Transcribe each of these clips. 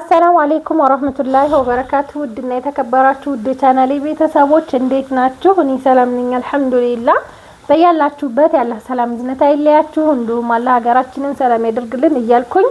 አሰላሙ አለይኩም ወራህመቱላሂ ወበረካቱ። ውድና የተከበራችሁ ውድ ቻናሌ ቤተሰቦች እንዴት ናችሁ? እኔ ሰላም ነኝ አልሐምዱሊላህ። በያላችሁበት ያለ ሰላም ዝነታ አይለያችሁ፣ እንዲሁም አላህ ሀገራችንን ሰላም ያደርግልን እያልኩኝ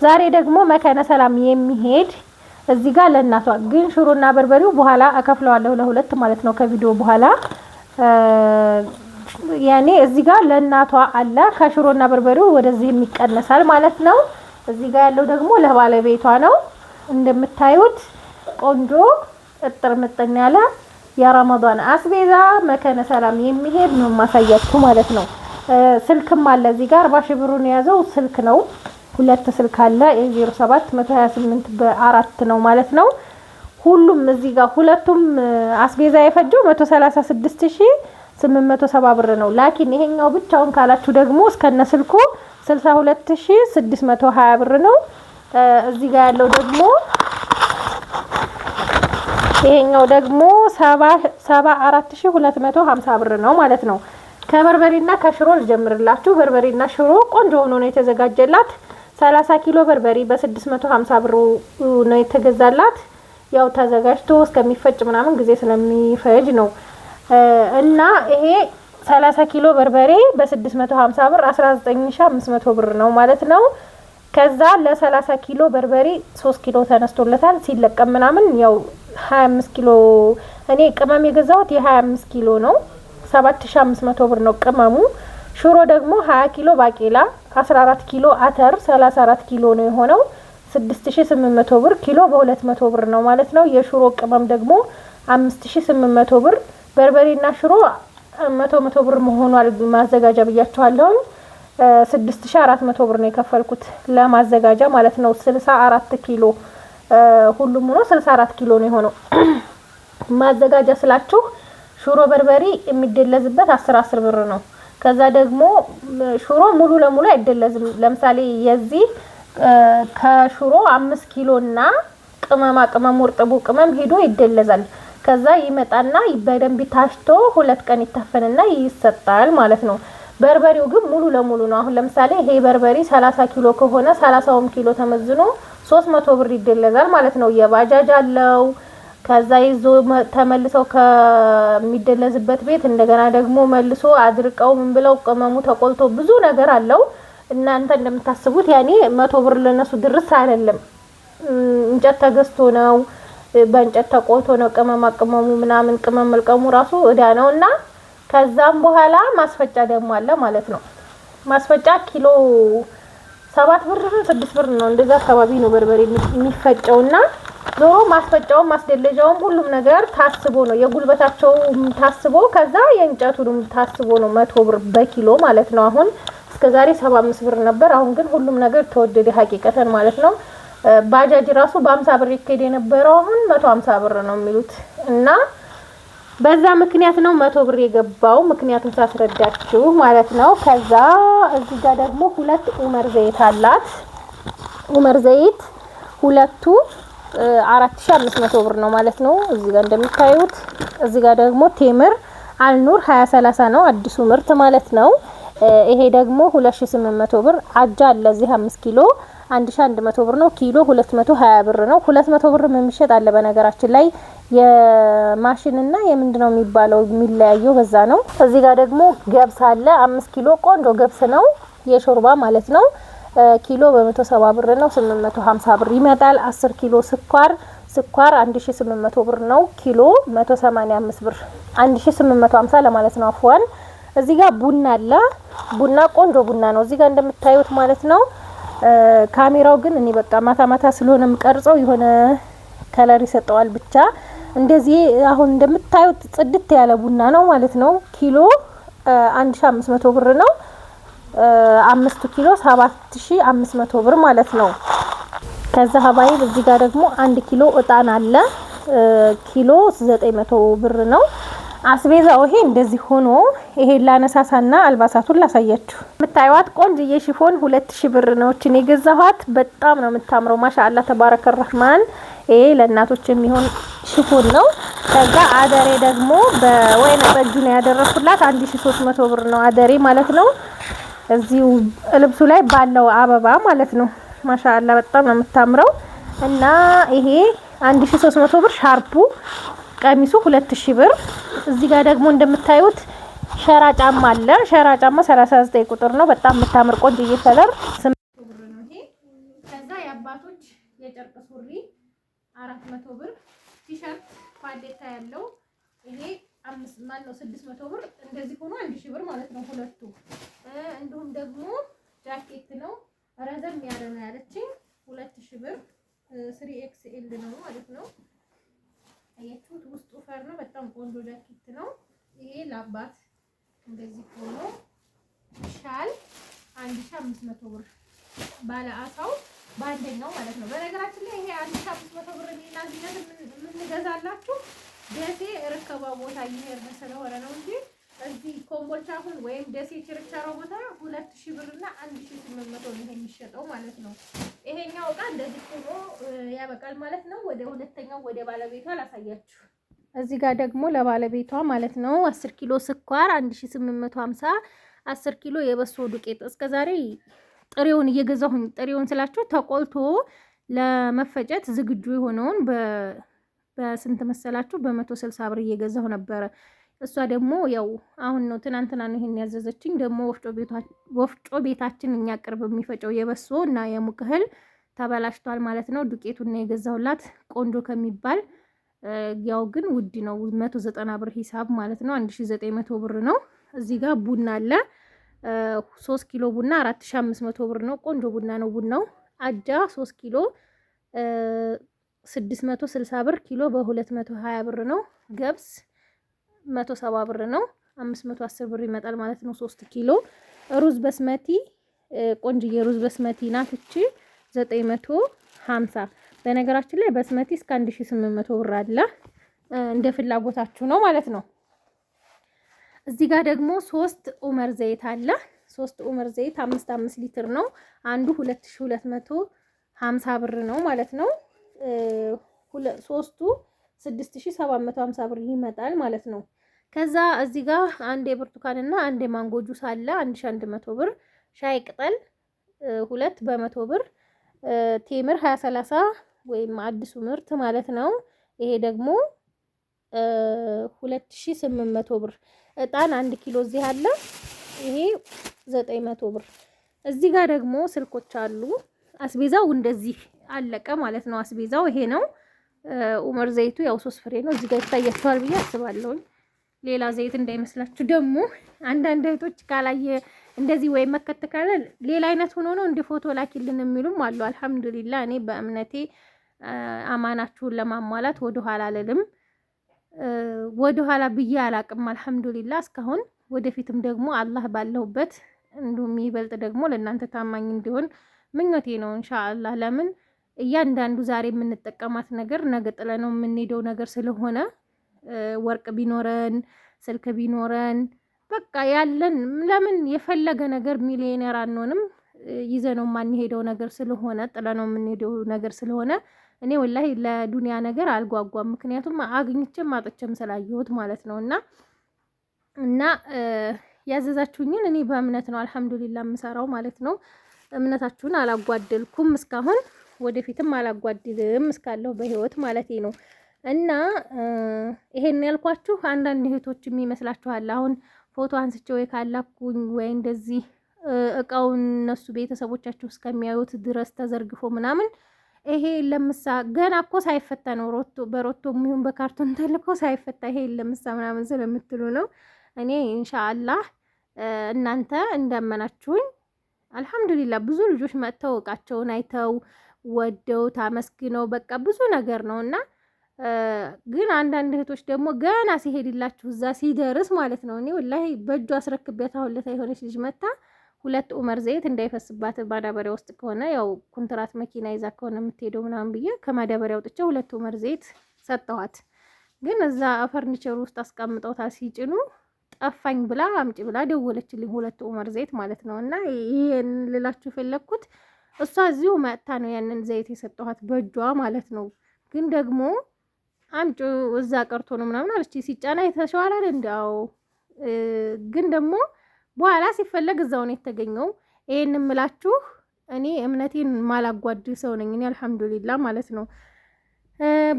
ዛሬ ደግሞ መካነ ሰላም የሚሄድ እዚህ ጋር ለእናቷ ግን ሽሮና በርበሬው በኋላ አከፍለዋለሁ ለሁለት ማለት ነው ከቪዲዮ በኋላ ያኔ እዚህ ጋር ለእናቷ አለ ከሽሮና በርበሬው ወደዚህ የሚቀነሳል ማለት ነው። እዚህ ጋር ያለው ደግሞ ለባለቤቷ ነው። እንደምታዩት ቆንጆ እጥር ምጥን ያለ የረመዳን አስቤዛ መካነ ሰላም የሚሄድ ነው ማሳያችሁ ማለት ነው። ስልክም አለ እዚህ ጋር 40 ሺህ ብሩን የያዘው ስልክ ነው። ሁለት ስልክ አለ 07 128 በ4 ነው ማለት ነው። ሁሉም እዚህ ጋር ሁለቱም አስቤዛ የፈጀው 136870 ብር ነው። ላኪን ይሄኛው ብቻውን ካላችሁ ደግሞ እስከነ ስልኩ 62620 ብር ነው። እዚህ ጋር ያለው ደግሞ ይሄኛው ደግሞ 74250 ብር ነው ማለት ነው። ከበርበሬና ከሽሮ ልጀምርላችሁ። በርበሬና ሽሮ ቆንጆ ሆኖ ነው የተዘጋጀላት። 30 ኪሎ በርበሬ በ650 ብር ነው የተገዛላት። ያው ተዘጋጅቶ እስከሚፈጭ ምናምን ጊዜ ስለሚፈጅ ነው እና ይሄ 30 ኪሎ በርበሬ በ650 ብር 19500 ብር ነው ማለት ነው። ከዛ ለ30 ኪሎ በርበሬ 3 ኪሎ ተነስቶለታል ሲለቀም ምናምን ያው 25 ኪሎ እኔ ቅመም የገዛሁት የ25 ኪሎ ነው 7500 ብር ነው ቅመሙ። ሽሮ ደግሞ 20 ኪሎ ባቄላ 14 ኪሎ አተር 34 ኪሎ ነው የሆነው 6800 ብር ኪሎ በ200 ብር ነው ማለት ነው። የሽሮ ቅመም ደግሞ 5800 ብር በርበሬና ሽሮ 100 ብር መሆኗል ማዘጋጃ ብያችኋለሁ። 6400 ብር ነው የከፈልኩት ለማዘጋጃ ማለት ነው። 64 ኪሎ ሁሉም ሆኖ 64 ኪሎ ነው የሆነው። ማዘጋጃ ስላችሁ ሽሮ በርበሬ የሚደለዝበት 10 ብር ነው። ከዛ ደግሞ ሽሮ ሙሉ ለሙሉ አይደለዝም። ለምሳሌ የዚህ ከሽሮ 5 ኪሎና ቅመማ ቅመም ወርጥቡ ቅመም ሄዶ ይደለዛል። ከዛ ይመጣና በደንብ ታሽቶ 2 ቀን ይታፈንና ይሰጣል ማለት ነው። በርበሬው ግን ሙሉ ለሙሉ ነው። አሁን ለምሳሌ ይሄ በርበሬ 30 ኪሎ ከሆነ 30ም ኪሎ ተመዝኖ 300 ብር ይደለዛል ማለት ነው። የባጃጅ አለው። ከዛ ይዞ ተመልሰው ከሚደለዝበት ቤት እንደገና ደግሞ መልሶ አድርቀው ምን ብለው ቅመሙ ተቆልቶ ብዙ ነገር አለው። እናንተ እንደምታስቡት ያኔ 100 ብር ለነሱ ድርስ አይደለም። እንጨት ተገዝቶ ነው በእንጨት ተቆልቶ ነው ቅመማ ቅመሙ ምናምን ቅመም መልቀሙ ራሱ እዳ ነውና ከዛም በኋላ ማስፈጫ ደግሞ አለ ማለት ነው። ማስፈጫ ኪሎ 7 ብር 6 ብር ነው እንደዛ አካባቢ ነው በርበሬ የሚፈጨውና ዞሮ ማስፈጫው ማስደለጃውም ሁሉም ነገር ታስቦ ነው የጉልበታቸው ታስቦ ከዛ የእንጨቱንም ታስቦ ነው 100 ብር በኪሎ ማለት ነው። አሁን እስከዛሬ 75 ብር ነበር። አሁን ግን ሁሉም ነገር ተወደደ ሐቂቀተን ማለት ነው። ባጃጅ ራሱ በ50 ብር ይከደ የነበረው አሁን 150 ብር ነው የሚሉት እና በዛ ምክንያት ነው 100 ብር የገባው ምክንያቱም ሳስረዳችሁ ማለት ነው። ከዛ እዚህ ጋር ደግሞ ሁለት ኡመር ዘይት አላት። ኡመር ዘይት ሁለቱ 4500 ብር ነው ማለት ነው። እዚህ ጋር እንደምታዩት እዚህ ጋር ደግሞ ቴምር አልኑር 2030 ነው አዲሱ ምርት ማለት ነው። ይሄ ደግሞ 2800 ብር አጃ አለ እዚህ 5 ኪሎ 1100 ብር ነው። ኪሎ 220 ብር ነው። 200 ብር የሚሸጥ አለ በነገራችን ላይ የማሽንና የምንድነው የሚባለው የሚለያየው በዛ ነው። እዚህ ጋር ደግሞ ገብስ አለ 5 ኪሎ ቆንጆ ገብስ ነው የሾርባ ማለት ነው። ኪሎ በ170 ብር ነው 850 ብር ይመጣል። 10 ኪሎ ስኳር 1800 ብር ነው ኪሎ 185 ብር 1850 ለማለት ነው አፍዋን። እዚህ ጋር ቡና አለ። ቡና ቆንጆ ቡና ነው እዚህ ጋር እንደምታዩት ማለት ነው። ካሜራው ግን እኔ በቃ ማታ ማታ ስለሆነ የምቀርጸው የሆነ ከለር ይሰጠዋል ብቻ እንደዚህ አሁን እንደምታዩት ጽድት ያለ ቡና ነው ማለት ነው። ኪሎ 1500 ብር ነው። 5 ኪሎ 7500 ብር ማለት ነው። ከዛ ሀባይ እዚህ ጋር ደግሞ 1 ኪሎ እጣን አለ ኪሎ 900 ብር ነው። አስቤዛው ይሄ እንደዚህ ሆኖ ይሄ ላነሳሳና አልባሳቱን ላሳያችሁ። የምታዩት ቆንጆዬ ሽፎን 2000 ብር ነው እቺ ነው የገዛኋት። በጣም ነው የምታምረው ማሻአላ ተባረከ الرحمن። ይሄ ለእናቶች የሚሆን ሽፎን ነው። ከዛ አደሬ ደግሞ በወይነ ጠጁ ነው ያደረኩላት 1300 ብር ነው አደሬ ማለት ነው። እዚሁ ልብሱ ላይ ባለው አበባ ማለት ነው ማሻአላ በጣም ነው የምታምረው። እና ይሄ 1300 ብር ሻርፑ፣ ቀሚሱ 2000 ብር። እዚህ ጋር ደግሞ እንደምታዩት ሸራ ጫማ አለ። ሸራ ጫማ 39 ቁጥር ነው። በጣም የምታምር ቆንጆዬ ከለር 800 ብር ነው ይሄ። ከዛ የአባቶች የጨርቅ ሱሪ 400 ብር። ቲሸርት ፓሌታ ያለው ይሄ 600 ብር። እንደዚህ ሆኖ 1000 ብር ማለት ነው ሁለቱ። እንዲሁም ደግሞ ጃኬት ነው ረዘም ያለ ነው ያለችኝ 2000 ብር 3XL ነው ማለት ነው። አያችሁት? ውስጡ ፈር ነው። በጣም ቆንጆ ጃኬት ነው ይሄ ለአባት። እንደዚህ ሆኖ ሻል 1500 ብር ባለ አሳው በአንደኛው ማለት ነው። በነገራችን ላይ ይሄ 1500 ብር እና ዚነት የምንገዛላችሁ ደሴ ርከባ ቦታ እየሄድን ስለሆነ ነው እንጂ እዚህ ኮምቦልቻ አሁን ወይም ደሴ ችርቻሮ ቦታ 2000 ብር እና 1800 ነው የሚሸጠው ማለት ነው። ይሄኛው እቃ እንደዚህ ሆኖ ያበቃል ማለት ነው። ወደ ሁለተኛው ወደ ባለቤቷ ላሳያችሁ። እዚህ ጋር ደግሞ ለባለቤቷ ማለት ነው 10 ኪሎ ስኳር 1850፣ 10 ኪሎ የበሶ ዱቄት። እስከዛሬ ጥሬውን እየገዛሁኝ፣ ጥሬውን ስላችሁ ተቆልቶ ለመፈጨት ዝግጁ የሆነውን በስንት መሰላችሁ? በ160 ብር እየገዛሁ ነበረ። እሷ ደግሞ ያው አሁን ነው ትናንትና ነው ይሄን ያዘዘችኝ። ደግሞ ወፍጮ ቤታችን እኛ ቅርብ የሚፈጨው የበሶ እና የሙቅ እህል ተበላሽቷል ማለት ነው። ዱቄቱን ነው የገዛሁላት ቆንጆ ከሚባል ያው ግን ውድ ነው 190 ብር ሂሳብ ማለት ነው። 1900 ብር ነው። እዚህ ጋር ቡና አለ 3 ኪሎ ቡና 4500 ብር ነው። ቆንጆ ቡና ነው ቡናው። አጃ 3 ኪሎ 660 ብር ኪሎ በ220 ብር ነው። ገብስ 170 ብር ነው። 510 ብር ይመጣል ማለት ነው 3 ኪሎ። ሩዝ በስመቲ ቆንጅዬ ሩዝ በስመቲ ናት እቺ 950። በነገራችን ላይ በስመቲ እስከ 1800 ብር አለ። እንደ ፍላጎታችሁ ነው ማለት ነው። እዚህ ጋር ደግሞ 3 ኡመር ዘይት አለ። 3 ኡመር ዘይት 5 ሊትር ነው። አንዱ 2250 ብር ነው ማለት ነው። ሶስቱ 6750 ብር ይመጣል ማለት ነው። ከዛ እዚህ ጋር አንድ የብርቱካንና አንድ የማንጎ ጁስ አለ 1100 ብር። ሻይ ቅጠል 2 በ100 ብር። ቴምር 2030 ወይም አዲሱ ምርት ማለት ነው። ይሄ ደግሞ 2800 ብር። እጣን 1 ኪሎ እዚህ አለ። ይሄ 900 ብር። እዚህ ጋር ደግሞ ስልኮች አሉ። አስቤዛው እንደዚህ አለቀ ማለት ነው። አስቤዛው ይሄ ነው። ኡመር ዘይቱ ያው 3 ፍሬ ነው። እዚህ ጋር ይታያችኋል ብዬ አስባለሁ። ሌላ ዘይት እንዳይመስላችሁ። ደግሞ አንዳንድ እህቶች ካላየ እንደዚህ ወይ መከተ ካለ ሌላ አይነት ሆኖ ነው እንደ ፎቶ ላኪልን የሚሉም አሉ። አልሐምዱሊላህ እኔ በእምነቴ አማናችሁን ለማሟላት ወደ ኋላ አልልም። ወደ ኋላ ብዬ አላቅም። አልሐምዱሊላህ እስካሁን፣ ወደፊትም ደግሞ አላህ ባለሁበት እንዲሁም ይበልጥ ደግሞ ለእናንተ ታማኝ እንዲሆን ምኞቴ ነው ኢንሻአላህ። ለምን እያንዳንዱ ዛሬ የምንጠቀማት ነገር ነገ ጥለነው የምንሄደው ነገር ስለሆነ ወርቅ ቢኖረን ስልክ ቢኖረን በቃ ያለን ለምን የፈለገ ነገር ሚሊዮነር አንሆንም? ይዘነው የማንሄደው ነገር ስለሆነ ጥለነው የምንሄደው ነገር ስለሆነ እኔ ወላሂ ለዱንያ ነገር አልጓጓም። ምክንያቱም አግኝቼም አጥቼም ስላየሁት ማለት ነው። እና ያዘዛችሁኝን እኔ በእምነት ነው አልሐምዱሊላህ የምሰራው ማለት ነው። እምነታችሁን አላጓደልኩም እስካሁን፣ ወደፊትም አላጓድልም እስካለሁ በህይወት ማለት ነው። እና ይሄን ያልኳችሁ አንዳንድ እህቶች የሚመስላችኋል አሁን ፎቶ አንስቼ ወይ ካላኩኝ ወይ እንደዚህ እቃውን እነሱ ቤተሰቦቻችሁ እስከሚያዩት ድረስ ተዘርግፎ ምናምን ይሄ ለምሳ ገና እኮ ሳይፈታ ነው በሮቶ የሚሆን በካርቶን ተልኮ ሳይፈታ ይሄ ለምሳ ምናምን ስለምትሉ ነው። እኔ ኢንሻአላህ እናንተ እንዳመናችሁኝ አልሐምዱሊላህ ብዙ ልጆች መጥተው እቃቸውን አይተው ወደው ታመስግነው በቃ ብዙ ነገር ነውና ግን አንዳንድ እህቶች ደግሞ ገና ሲሄድላችሁ እዛ ሲደርስ ማለት ነው። እኔ ወላሂ በእጁ አስረክቤት አሁን ለታ የሆነች ልጅ መታ 2 ኡመር ዘይት እንዳይፈስባት ማዳበሪያ ውስጥ ከሆነ ያው ኮንትራት መኪና ይዛ ከሆነ የምትሄደው ምናምን ብዬ ከማዳበሪያ ወጥቼ 2 ኡመር ዘይት ሰጠኋት። ግን እዛ ፈርኒቸር ውስጥ አስቀምጠውታል ሲጭኑ ጠፋኝ ብላ አምጪ ብላ ደወለችልኝ 2 ኡመር ዘይት ማለት ነው። እና ይሄን ልላችሁ ፈለኩት እሷ እዚሁ መጥታ ነው ያንን ዘይት የሰጠኋት በእጇ ማለት ነው። ግን ደግሞ አምጪ እዛ ቀርቶ ነው ምናምን አለች። ሲጫና የተሻዋል አይደል እንዳው ግን ደግሞ በኋላ ሲፈለግ እዛው ነው የተገኘው። ይሄን እምላችሁ እኔ እምነቴን ማላጓድል ሰው ነኝ እኔ አልሐምዱሊላህ ማለት ነው።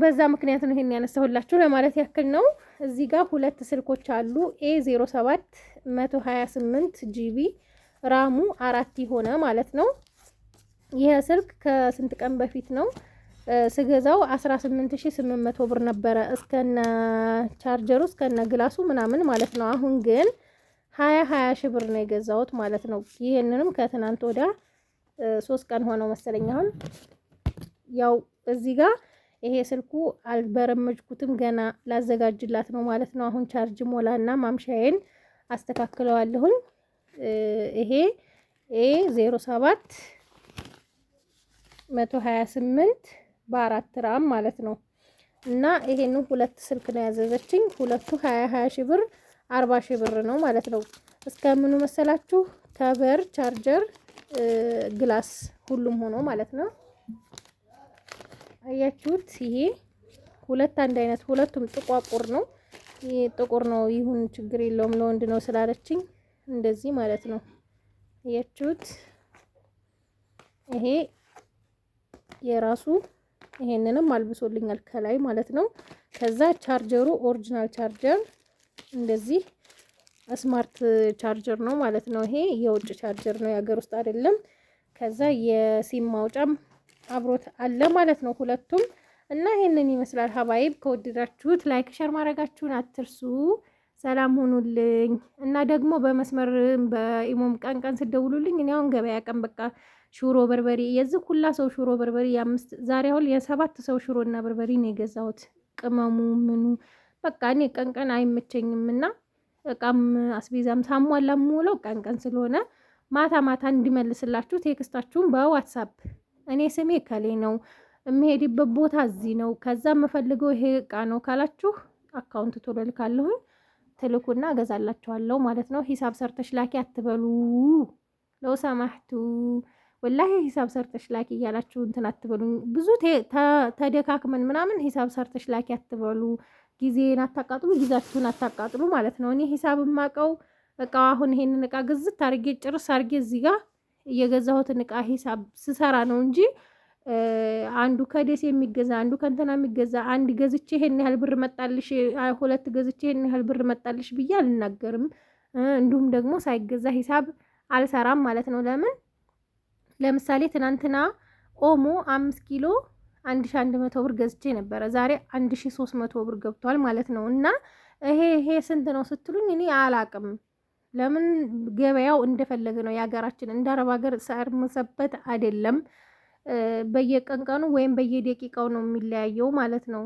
በዛ ምክንያት ነው ይሄን ያነሳሁላችሁ ለማለት ያክል ነው። እዚህ ጋር ሁለት ስልኮች አሉ። A07 128 ጂቢ ራሙ 4 የሆነ ማለት ነው። ይሄ ስልክ ከስንት ቀን በፊት ነው ስገዛው 18800 ብር ነበረ እስከነ ቻርጀሩ እስከነ ግላሱ ምናምን ማለት ነው። አሁን ግን 20 ሺህ ብር ነው የገዛሁት ማለት ነው። ይሄንንም ከትናንት ወዲያ 3 ቀን ሆነው መሰለኝ። አሁን ያው እዚህ ጋር ይሄ ስልኩ አልበረመጅኩትም ገና ላዘጋጅላት ነው ማለት ነው። አሁን ቻርጅ ሞላና ማምሻዬን አስተካክለዋለሁኝ። ይሄ A07 128 በ4 ራም ማለት ነው። እና ይሄንን ሁለት ስልክ ነው ያዘዘችኝ። ሁለቱ 20 ሺህ ብር 40 ሺህ ብር ነው ማለት ነው። እስከምኑ መሰላችሁ ከበር ቻርጀር ግላስ ሁሉም ሆኖ ማለት ነው። አያችሁት? ይሄ ሁለት አንድ አይነት ሁለቱም ጥቋቁር ነው። ይሄ ጥቁር ነው ይሁን ችግር የለውም ለወንድ ነው ስላለችኝ እንደዚህ ማለት ነው። አያችሁት? ይሄ የራሱ ይሄንንም አልብሶልኛል ከላይ ማለት ነው። ከዛ ቻርጀሩ ኦሪጂናል ቻርጀር እንደዚህ ስማርት ቻርጀር ነው ማለት ነው። ይሄ የውጭ ቻርጀር ነው የሀገር ውስጥ አይደለም። ከዛ የሲም ማውጫም አብሮት አለ ማለት ነው ሁለቱም። እና ይሄንን ይመስላል ሀባይብ። ከወደዳችሁት ላይክ ሸር ማድረጋችሁን አትርሱ። ሰላም ሁኑልኝ። እና ደግሞ በመስመር በኢሞም ቀን ስደውሉልኝ እኔ አሁን ገበያ ቀን በቃ ሽሮ በርበሬ የዚህ ሁላ ሰው ሽሮ በርበሬ የአምስት ዛሬ አሁን የሰባት ሰው ሽሮና በርበሬ ነው የገዛሁት። ቅመሙ ምኑ በቃ እኔ ቀን አይመቸኝም እና እቃም አስቤዛም ሳሟላ የምውለው ቀን ስለሆነ ማታ ማታ እንዲመልስላችሁ ቴክስታችሁን በዋትሳፕ እኔ ስሜ ከሌ ነው የምሄድበት ቦታ እዚህ ነው ከዛ የምፈልገው ይሄ እቃ ነው ካላችሁ አካውንት ቶሎ ልካለሁኝ ትልኩና እገዛላችኋለሁ ማለት ነው። ሂሳብ ሰርተሽ ላኪ አትበሉ ለው ሰማህቱ ወላሂ ሂሳብ ሰርተሽ ላኪ እያላችሁ እንትን አትበሉኝ። ብዙ ተደካክመን ምናምን ሂሳብ ሰርተሽ ላኪ አትበሉ። ጊዜን አታቃጥሉ፣ ጊዜያችሁን አታቃጥሉ ማለት ነው። እኔ ሂሳብ የማውቀው እቃ አሁን ይሄንን እቃ ግዝት አርጌ ጭርስ አርጌ እዚህ ጋር የገዛሁትን እቃ ሂሳብ ስሰራ ነው እንጂ አንዱ ከደስ የሚገዛ አንዱ ከእንትና የሚገዛ አንድ ገዝቼ ይሄን ያህል ብር መጣልሽ፣ ሁለት ገዝቼ ይሄን ያህል ብር መጣልሽ ብዬ አልናገርም። እንዲሁም ደግሞ ሳይገዛ ሂሳብ አልሰራም ማለት ነው። ለምሳሌ ትናንትና ኦሞ 5 ኪሎ 1100 ብር ገዝቼ ነበረ። ዛሬ 1300 ብር ገብቷል ማለት ነው። እና ይሄ ስንት ነው ስትሉኝ እኔ አላቅም። ለምን ገበያው እንደፈለገ ነው። የሀገራችን እንደ አረብ ሀገር ሰር መሰበት አይደለም። በየቀንቀኑ ወይም በየደቂቃው ነው የሚለያየው ማለት ነው።